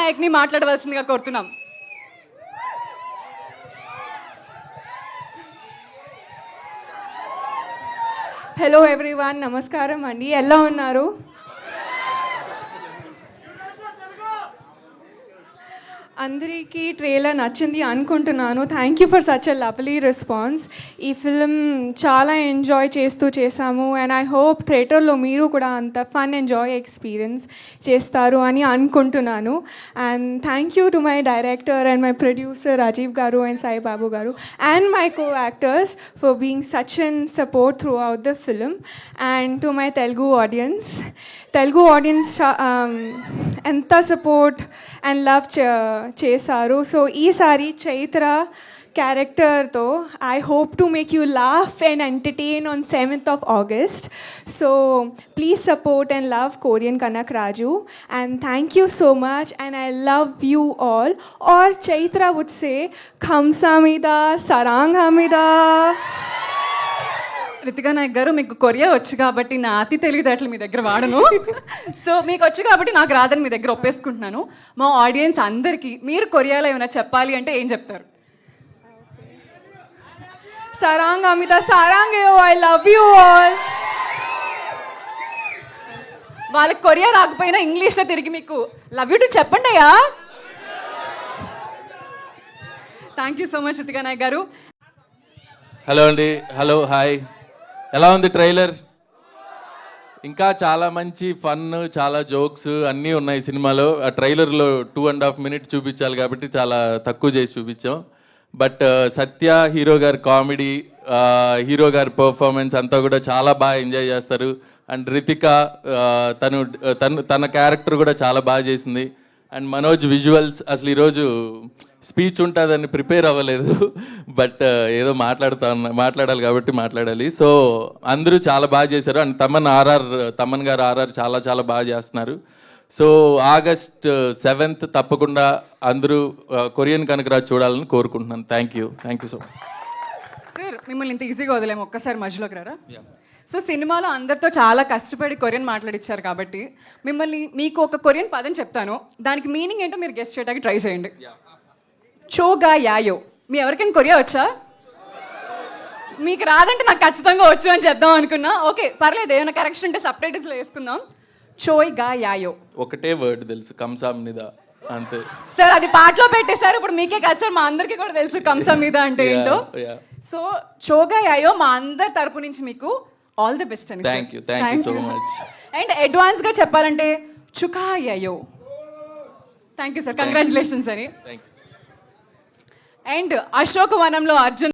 నాయక్ని మాట్లాడవలసిందిగా కోరుతున్నాం. Hello everyone, నమస్కారం అండి. ఎలా ఉన్నారు? అందరికీ ట్రైలర్ నచ్చింది అనుకుంటున్నాను. Thank you for such a lovely response. ఈ ఫిల్మ్ చాలా ఎంజాయ్ చేసాము అండ్ ఐ హోప్ థియేటర్లో మీరు కూడా అంత ఫన్ ఎంజాయ్ ఎక్స్పీరియన్స్ చేస్తారు అని అనుకుంటున్నాను. And thank you to my director and my producer Rajiv garu and Sai Babu garu and my co actors for being such and support throughout the film. And to my Telugu audience ఎంత support and love చేశారు. So ఈసారి చైత్ర క్యారెక్టర్తో I hope to make you laugh and entertain on 7th of August. So please support and love Korean Kanak Raju and thank you so much and I love you all. Or Chaitra would say Kamsamida Saranghamida. Ritika Nayak garu, మీకు Korea వచ్చు కాబట్టి నా అతి తెలివితేటలు మీ దగ్గర వాడను. So మీకు వచ్చు కాబట్టి నాకు రాదని మీ దగ్గర ఒప్పేసుకుంటున్నాను. మా ఆడియన్స్ అందరికీ మీరు కొరియాలో ఏమైనా చెప్పాలి అంటే ఏం చెప్తారు? Saranghamida Sarangeo, I love you all. వాళ్ళకి కొరియా రాకపోయినా ఇంగ్లీష్లో తిరిగి మీకు లవ్ యూ టు చెప్పండి అయ్యా. Thank you so much Ritika Nayak garu. Hello అండి, హలో, హాయ్. ఎలా ఉంది ట్రైలర్? ఇంకా చాలా మంచి ఫన్, చాలా జోక్స్ అన్నీ ఉన్నాయి సినిమాలో. ఆ ట్రైలర్లో 2.5 minutes చూపించాలి కాబట్టి చాలా తక్కువ చేసి చూపించాం. బట్ సత్య హీరో గారి కామెడీ, హీరో గారి పర్ఫార్మెన్స్ అంతా కూడా చాలా బాగా ఎంజాయ్ చేస్తారు. అండ్ రితిక తన క్యారెక్టర్ కూడా చాలా బాగా చేసింది. అండ్ మనోజ్ విజువల్స్, అసలు ఈరోజు స్పీచ్ ఉంటుందని ప్రిపేర్ అవ్వలేదు, బట్ ఏదో మాట్లాడాలి కాబట్టి మాట్లాడాలి. సో అందరూ చాలా బాగా చేశారు. అండ్ తమన్ గారు ఆర్ఆర్ చాలా చాలా బాగా చేస్తున్నారు. సో August 7th తప్పకుండా అందరూ కొరియన్ కనకరాజు చూడాలని కోరుకుంటున్నాను. Thank you so much. Sir, మిమ్మల్ని ఇంత ఈజీగా వదిలేము, ఒక్కసారి మధ్యలోకి రారా? సో సినిమాలో అందరితో చాలా కష్టపడి కొరియన్ మాట్లాడిచ్చారు కాబట్టి మీకు ఒక కొరియన్ పదం చెప్తాను, దానికి మీనింగ్ ఏంటో మీరు గెస్ట్ చేయడానికి ట్రై చేయండి. చోగా యాయో. మీ ఎవరికైనా కొరియా వచ్చా? మీకు రాదంటే నాకు ఖచ్చితంగా వచ్చు అని చెప్దాం అనుకున్నా. ఓకే, పర్లేదు, ఏమైనా కరెక్షన్ ఉంటే సబ్టైటిల్స్లో వేసుకుందాం. చోయ్గా యాయో ఒకటే వర్డ్ తెలుసు, కంసామ్నిదా, అంతే. సార్ అది పాటలో పెట్టేశారు, ఇప్పుడు మీకే కాదు సార్ మా అందరికీ కూడా తెలుసు కంసామ్నిదా అంటే ఏంటో. సో చోగా యాయో మా అందరి తరపు నుంచి మీకు ఆల్ ది బెస్ట్ అని. Thank you so much. And అడ్వాన్స్గా చెప్పాలంటే చుకా యాయో. థ్యాంక్ యూ సార్, కంగ్రాచులేషన్స్ అని. అండ్ అశోక వనంలో అర్జున్